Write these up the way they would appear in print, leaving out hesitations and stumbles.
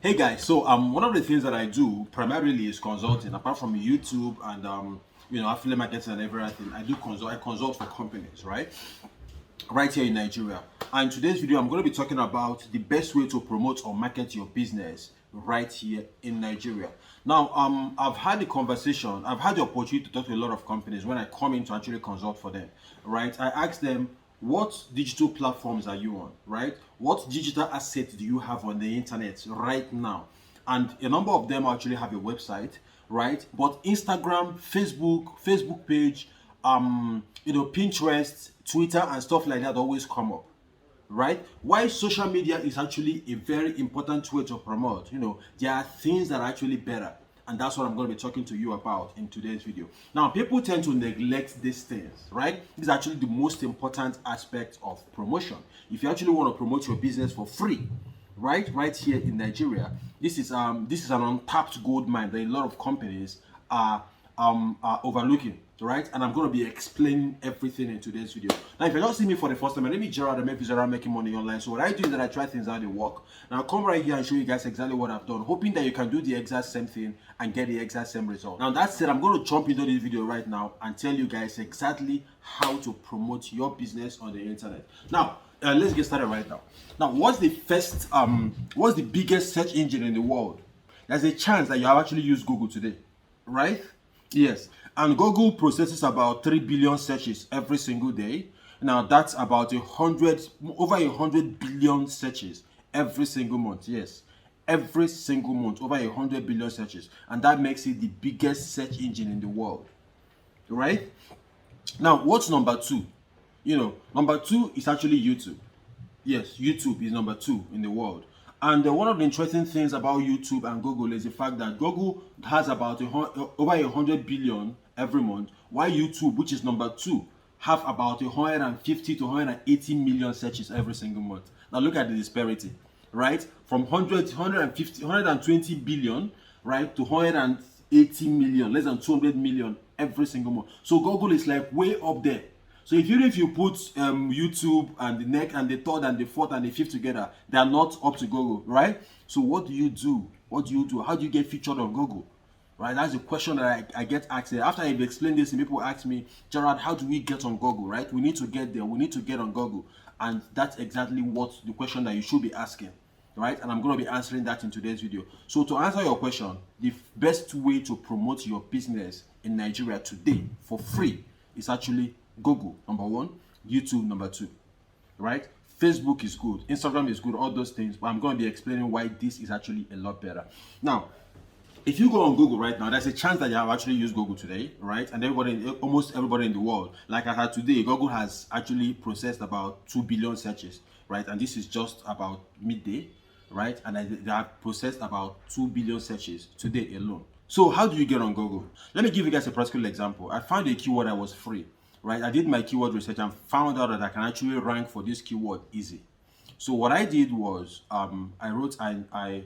Hey guys, so one of the things that I do primarily is consulting. Apart from YouTube and affiliate marketing and everything, I consult for companies, right here in Nigeria. And today's video, I'm going to be talking about the best way to promote or market your business right here in Nigeria. Now, I've had the conversation, I've had the opportunity to talk to a lot of companies when I come in to actually consult for them, right? I ask them, what digital platforms are you on, right? What digital assets do you have on the internet right now? And a number of them actually have a website, right? But Instagram, Facebook page, Pinterest, Twitter, and stuff like that always come up, right? Why social media is actually a very important way to promote. There are things that are actually better, and that's what I'm going to be talking to you about in today's video. Now, people tend to neglect these things, right? This is actually the most important aspect of promotion. If you actually want to promote your business for free, right here in Nigeria, this is an untapped gold mine that a lot of companies are overlooking, right? And I'm going to be explaining everything in today's video. Now, if you don't see me for the first time, my name is Gerald. I'm Gerald making money online. So what I do is that I try things out, they work. Now I'll come right here and show you guys exactly what I've done, hoping that you can do the exact same thing and get the exact same result. Now that said, I'm going to jump into this video right now and tell you guys exactly how to promote your business on the internet. Now, let's get started right now. Now, what's the biggest search engine in the world? There's a chance that you have actually used Google today, right? Yes, and Google processes about 3 billion searches every single day. Now that's about over 100 billion searches every single month. Yes, every single month, over 100 billion searches, and that makes it the biggest search engine in the world, right? Now, what's number two? Number two is actually YouTube. Yes, YouTube is number two in the world. And one of the interesting things about YouTube and Google is the fact that Google has about over 100 billion every month, while YouTube, which is number two, have about 150 to 180 million searches every single month. Now look at the disparity, right? From 120 billion, right, to 180 million, less than 200 million every single month. So Google is like way up there. So even if you put YouTube and the next and the third and the fourth and the fifth together, they are not up to Google, right? So what do you do? What do you do? How do you get featured on Google? Right? That's the question that I get asked. After I've explained this, and people ask me, Gerard, how do we get on Google? Right? We need to get there. We need to get on Google, and that's exactly what the question that you should be asking, right? And I'm going to be answering that in today's video. So to answer your question, the best way to promote your business in Nigeria today for free is actually Google, number one, YouTube, number two, right? Facebook is good, Instagram is good, all those things, but I'm going to be explaining why this is actually a lot better. Now, if you go on Google right now, there's a chance that you have actually used Google today, right? And almost everybody in the world, like I had today, Google has actually processed about 2 billion searches, right? And this is just about midday, right? And they have processed about 2 billion searches today alone. So how do you get on Google? Let me give you guys a practical example. I found a keyword that was free, right? I did my keyword research and found out that I can actually rank for this keyword easy. So what I did was I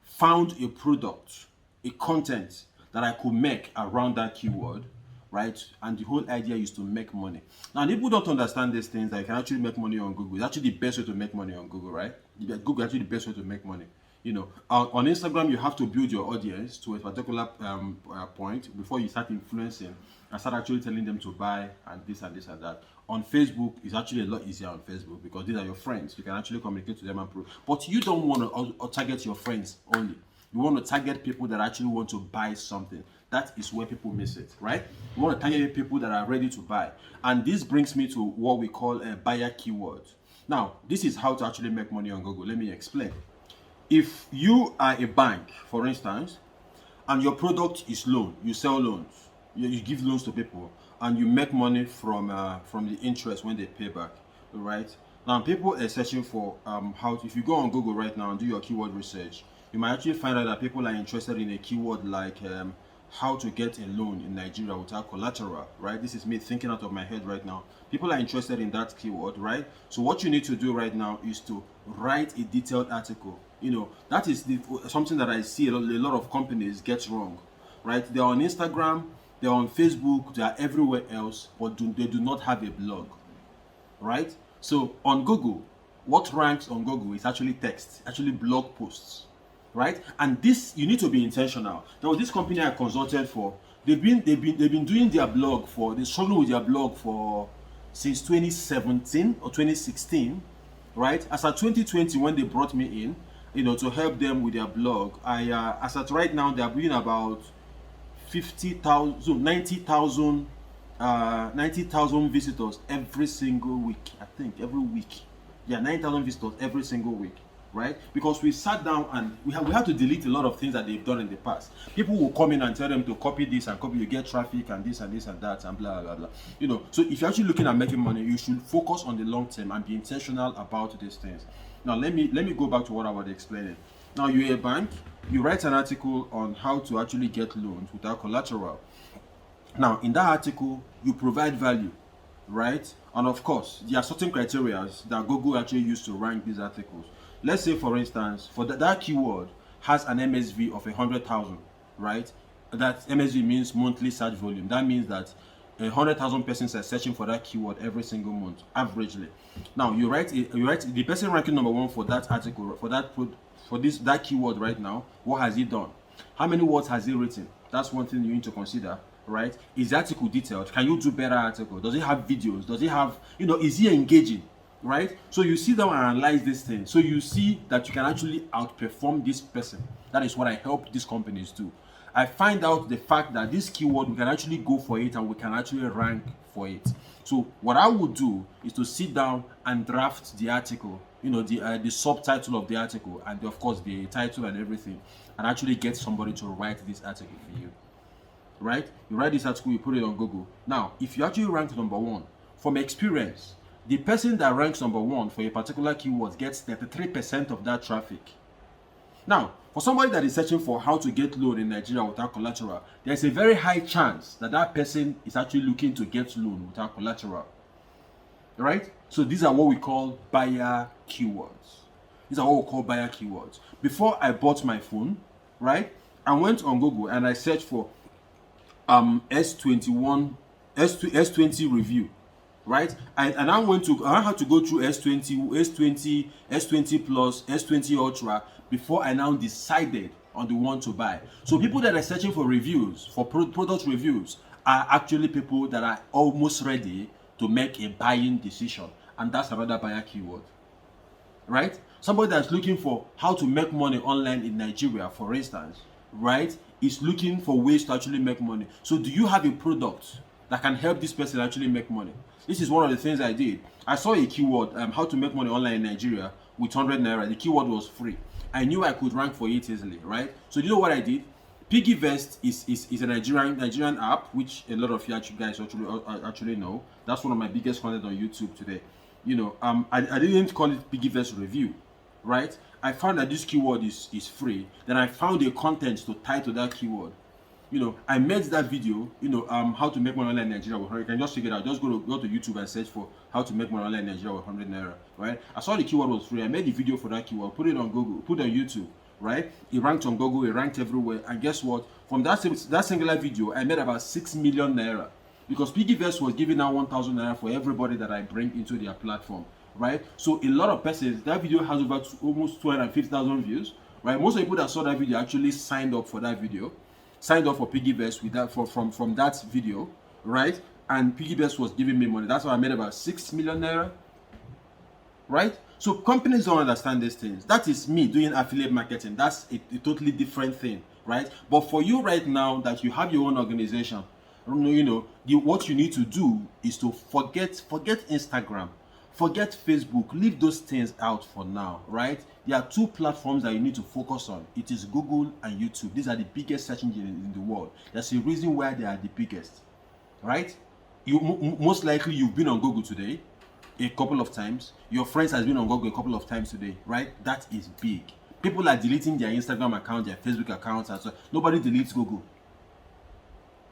found a product, a content that I could make around that keyword, right? And the whole idea is to make money. Now, people don't understand these things that you can actually make money on Google. It's actually the best way to make money on Google, right? Google is actually the best way to make money. On Instagram, you have to build your audience to a particular point before you start influencing and start actually telling them to buy and this and this and that. On Facebook, it's actually a lot easier on Facebook because these are your friends. You can actually communicate to them and prove. But you don't want to target your friends only. You want to target people that actually want to buy something. That is where people miss it, right? You want to target people that are ready to buy. And this brings me to what we call a buyer keywords. Now, this is how to actually make money on Google. Let me explain. If you are a bank, for instance, and your product is loan, you sell loans, you give loans to people, and you make money from the interest when they pay back, right? Now, people are searching for if you go on Google right now and do your keyword research, you might actually find out that people are interested in a keyword like how to get a loan in Nigeria without collateral, right? This is me thinking out of my head right now. People are interested in that keyword, right? So what you need to do right now is to write a detailed article. That is something that I see a lot of companies get wrong, right? They're on Instagram, they're on Facebook, they're everywhere else, but they do not have a blog, right? So on Google, what ranks on Google is actually text, actually blog posts, right? And this, you need to be intentional. There was this company I consulted for. They've been doing their blog for, they struggled with their blog for since 2017 or 2016, right? As at 2020, when they brought me in, to help them with their blog, as at right now, they are doing about 50,000, 90,000, 90,000 visitors every single week. I think every week, yeah, 9,000 visitors every single week, right? Because we sat down and we have to delete a lot of things that they've done in the past. People will come in and tell them to copy this and copy, you get traffic and this and this and that and blah blah blah. So if you're actually looking at making money, you should focus on the long term and be intentional about these things. Now let me go back to what I was explaining. Now you're a bank, you write an article on how to actually get loans without collateral. Now in that article, you provide value, right? And of course, there are certain criteria that Google actually used to rank these articles. Let's say, for instance, for that keyword has an MSV of 100,000, right? That MSV means monthly search volume. That means that 100,000 persons are searching for that keyword every single month, averagely. Now you write the person ranking number one for that article, for that keyword right now. What has he done? How many words has he written? That's one thing you need to consider, right? Is the article detailed? Can you do better article? Does it have videos? Does it have, is he engaging? Right? So you sit down and analyze this thing. So you see that you can actually outperform this person. That is what I help these companies do. I find out the fact that this keyword, we can actually go for it and we can actually rank for it. So what I would do is to sit down and draft the article, the subtitle of the article, and of course the title and everything, and actually get somebody to write this article for you. Right? You write this article, you put it on Google. Now, if you actually rank number one, from experience, the person that ranks number one for a particular keyword gets 33% of that traffic. Now, for somebody that is searching for how to get loan in Nigeria without collateral, there's a very high chance that that person is actually looking to get loan without collateral. Right? So these are what we call buyer keywords. Before I bought my phone, right, I went on Google and I searched for S20 review. Right, and I had to go through S20 Plus, S20 Ultra before I now decided on the one to buy. So people that are searching for reviews, for product reviews, are actually people that are almost ready to make a buying decision, and that's another buyer keyword. Right, somebody that's looking for how to make money online in Nigeria, for instance, right, is looking for ways to actually make money. So do you have a product that can help this person actually make money? This is one of the things I did. I saw a keyword, how to make money online in Nigeria with 100 naira. The keyword was free. I knew I could rank for it easily, right? So you know what I did? PiggyVest is a Nigerian app, which a lot of you guys actually know. That's one of my biggest content on YouTube today. I didn't call it PiggyVest review, right? I found that this keyword is free. Then I found a content to tie to that keyword. I made that video, how to make money online in Nigeria with 100. You can just figure it out. Just go to YouTube and search for how to make money online in Nigeria with 100 naira, right? I saw the keyword was free. I made the video for that keyword, put it on Google, put it on YouTube, right? It ranked on Google, it ranked everywhere. And guess what? From that singular video, I made about 6 million naira because PiggyVest was giving out 1,000 naira for everybody that I bring into their platform, right? So a lot of persons, that video has over almost 250,000 views, right? Most of the people that saw that video actually signed up for that video. Signed up for PiggyVest with that from that video, right? And PiggyVest was giving me money. That's why I made about 6 million naira, right? So companies don't understand these things. That is me doing affiliate marketing. That's a totally different thing, right? But for you right now that you have your own organization, what you need to do is to forget Instagram. Forget Facebook, leave those things out for now, right? There are two platforms that you need to focus on. It is Google and YouTube. These are the biggest search engines in the world. There's a reason why they are the biggest, right? Most likely you've been on Google today a couple of times. Your friends has been on Google a couple of times today, right? That is big. People are deleting their Instagram account, their Facebook accounts, and so nobody deletes Google.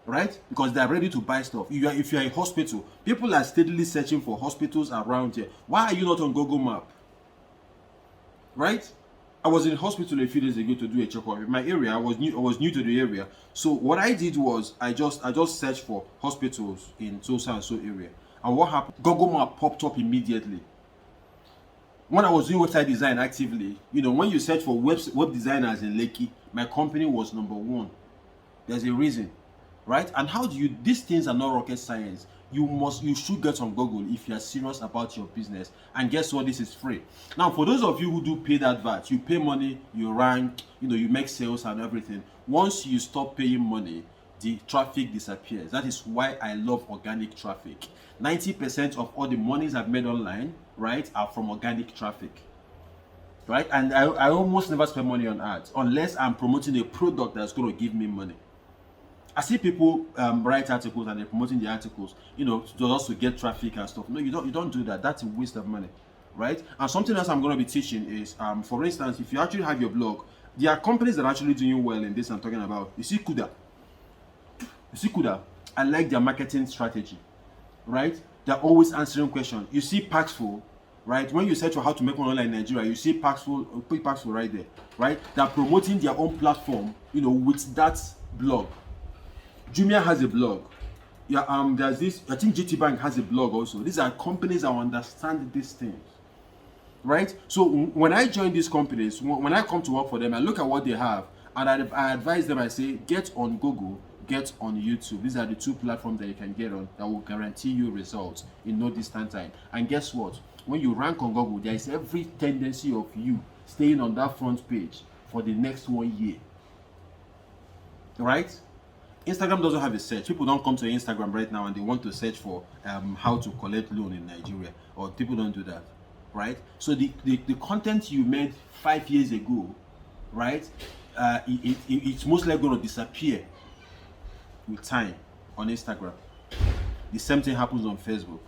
Right? Because they are ready to buy stuff. If you are a hospital, people are steadily searching for hospitals around here. Why are you not on Google Map? Right? I was in hospital a few days ago to do a checkup. In my area, I was new to the area. So what I did was I just searched for hospitals in so and so area. And what happened? Google Map popped up immediately. when I was doing website design actively, when you search for web designers in Lekki, my company was number one. There's a reason, right? And how do you? These things are not rocket science. You should get on Google if you are serious about your business. And guess what? This is free. Now, for those of you who do paid adverts, you pay money, you rank, you make sales and everything. Once you stop paying money, the traffic disappears. That is why I love organic traffic. 90% of all the monies I've made online, right, are from organic traffic. Right? And I almost never spend money on ads unless I'm promoting a product that's going to give me money. I see people write articles and they're promoting the articles, just to get traffic and stuff. No, you don't do that. That's a waste of money, right? And something else I'm going to be teaching is, for instance, if you actually have your blog, there are companies that are actually doing well in this I'm talking about. You see Kuda. I like their marketing strategy, right? They're always answering questions. You see Paxful, right? When you search for how to make money online in Nigeria, you see Paxful right there, right? They're promoting their own platform, with that blog. Jumia has a blog. Yeah, there's this, I think GT Bank has a blog also. These are companies that understand these things, right? So when I join these companies, when I come to work for them, I look at what they have and I advise them, I say, get on Google, get on YouTube. These are the two platforms that you can get on that will guarantee you results in no distant time. And guess what? When you rank on Google, there is every tendency of you staying on that front page for the next 1 year, right? Instagram doesn't have a search. People don't come to Instagram right now and they want to search for how to collect loan in Nigeria, or people don't do that, right? So the content you made 5 years ago, right, it's most likely going to disappear with time on Instagram. The same thing happens on Facebook,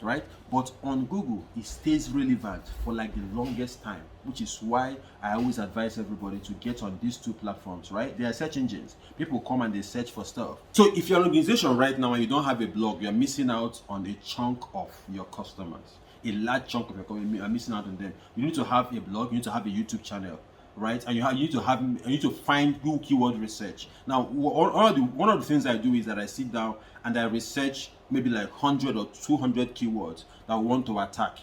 right? But on Google, it stays relevant for like the longest time, which is why I always advise everybody to get on these two platforms, right? They are search engines. People come and they search for stuff. So if you're an organization right now and you don't have a blog, you're missing out on a chunk of your customers. A large chunk of your company are missing out on them. You need to have a blog, you need to have a YouTube channel, right? And you need to find good keyword research. Now, one of the things I do is that I sit down and I research maybe like 100 or 200 keywords that we want to attack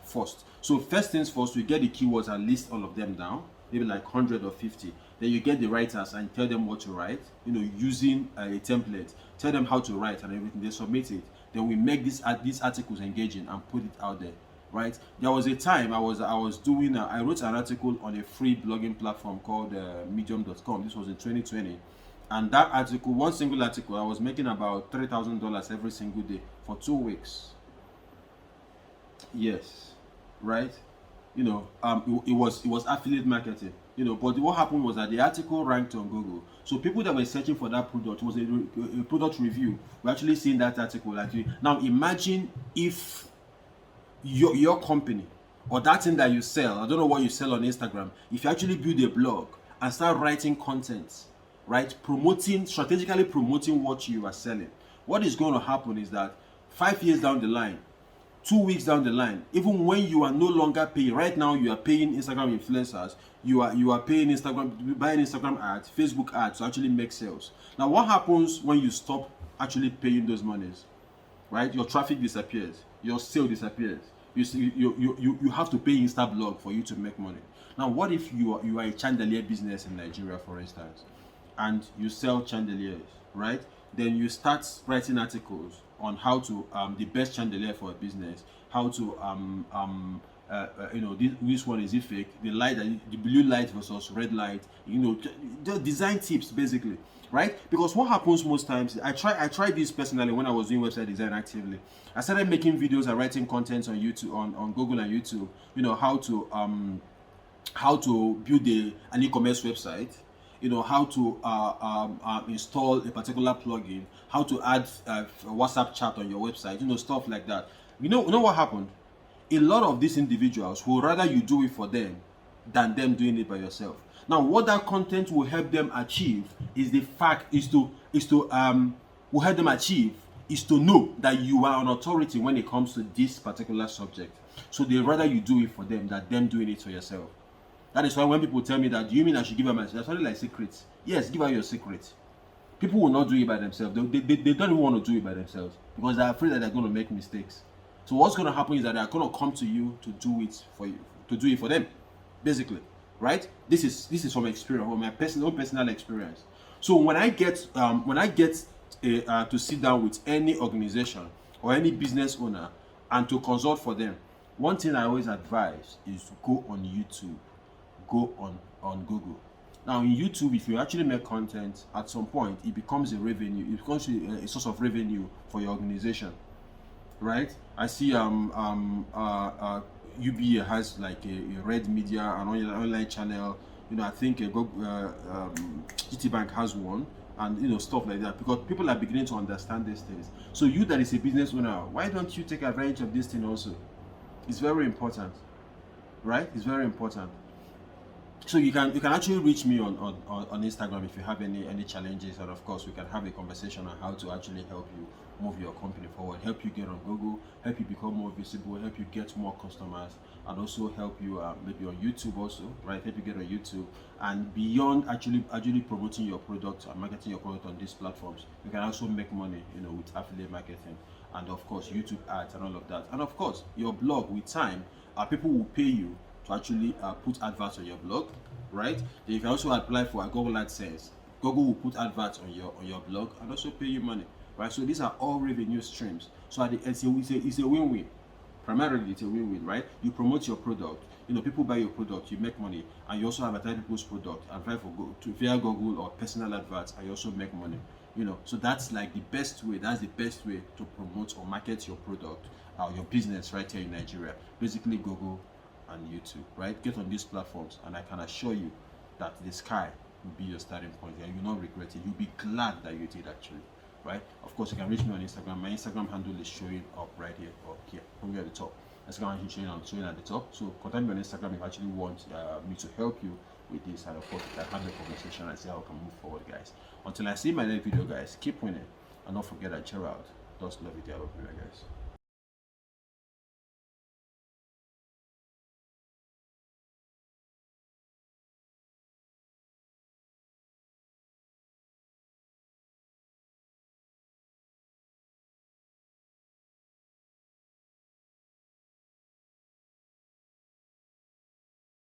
first. So first things first, we get the keywords and list all of them down, maybe like 100 or 50. Then you get the writers and tell them what to write, using a template. Tell them how to write and everything. They submit it. Then we make these articles engaging and put it out there, right? There was a time I wrote an article on a free blogging platform called medium.com. This was in 2020. And that article, one single article, I was making about $3,000 every single day for 2 weeks. Yes, right? It was affiliate marketing. But what happened was that the article ranked on Google. So people that were searching for that product, was a product review, were actually seeing that article. Now imagine if your company or that thing that you sell, I don't know what you sell on Instagram, if you actually build a blog and start writing content, right, strategically promoting what you are selling, what is going to happen is that 5 years down the line, 2 weeks down the line, even when you are no longer paying, right now you are paying Instagram influencers, you are paying buying Instagram ads, Facebook ads to actually make sales. Now what happens when you stop actually paying those monies, right? Your traffic disappears, your sale disappears. You have to pay Instablog for you to make money. Now what if you are a chandelier business in Nigeria, for instance, and you sell chandeliers, right? Then you start writing articles on how to the best chandelier for a business, how to this one is it fake, the blue light versus red light, the design tips basically, right? Because what happens most times, I tried this personally when I was doing website design actively. I started making videos and writing content on YouTube, on Google and YouTube, how to build an e-commerce website, how to install a particular plugin, how to add a WhatsApp chat on your website, stuff like that. You know what happened? A lot of these individuals would rather you do it for them than them doing it by yourself. Now, what that content will help them achieve is to know that you are an authority when it comes to this particular subject. So they rather you do it for them than them doing it for yourself. That is why when people tell me that, do you mean I should give her my secrets? That's like secrets. Yes, give her your secrets. People will not do it by themselves. They don't even want to do it by themselves because they're afraid that they're going to make mistakes. So what's going to happen is that they're going to come to you to do it for you, to do it for them, basically, right? This is from experience, from my personal experience. So when I get to sit down with any organization or any business owner and to consult for them, one thing I always advise is to go on YouTube, go on Google. Now in YouTube, if you actually make content, at some point it becomes a revenue. It becomes a source of revenue for your organization, right? I see UBA has like a Red Media, an online channel. I think GT Bank has one, and stuff like that, because people are beginning to understand these things. So you that is a business owner, why don't you take advantage of this thing also? It's very important, right? It's very important. So you can actually reach me on Instagram if you have any challenges, and of course we can have a conversation on how to actually help you move your company forward, help you get on Google, help you become more visible, help you get more customers, and also help you maybe on YouTube also, right? Help you get on YouTube, and beyond actually promoting your product and marketing your product on these platforms, you can also make money, with affiliate marketing, and of course YouTube ads and all of that. And of course your blog, with time, people will pay you to actually put adverts on your blog, right? Then you can also apply for a Google AdSense. Google will put adverts on your blog and also pay you money, right? So these are all revenue streams. So at the end, it's a win-win. Primarily, it's a win-win, right? You promote your product, people buy your product, you make money, and you also advertise people's product and apply for via Google or personal adverts, and you also make money. So that's like the best way. That's the best way to promote or market your product or your business right here in Nigeria. Basically, Google and YouTube, right? Get on these platforms, and I can assure you that the sky will be your starting point, and you'll not regret it. You'll be glad that you did, actually, right? Of course, you can reach me on Instagram. My Instagram handle is showing up right here, or here, probably at the top. Instagram handle showing at the top. So contact me on Instagram if you actually want me to help you with this, and of course, we can have a conversation and see how we can move forward, guys. Until I see my next video, guys, keep winning, and don't forget that Gerald does love you, guys.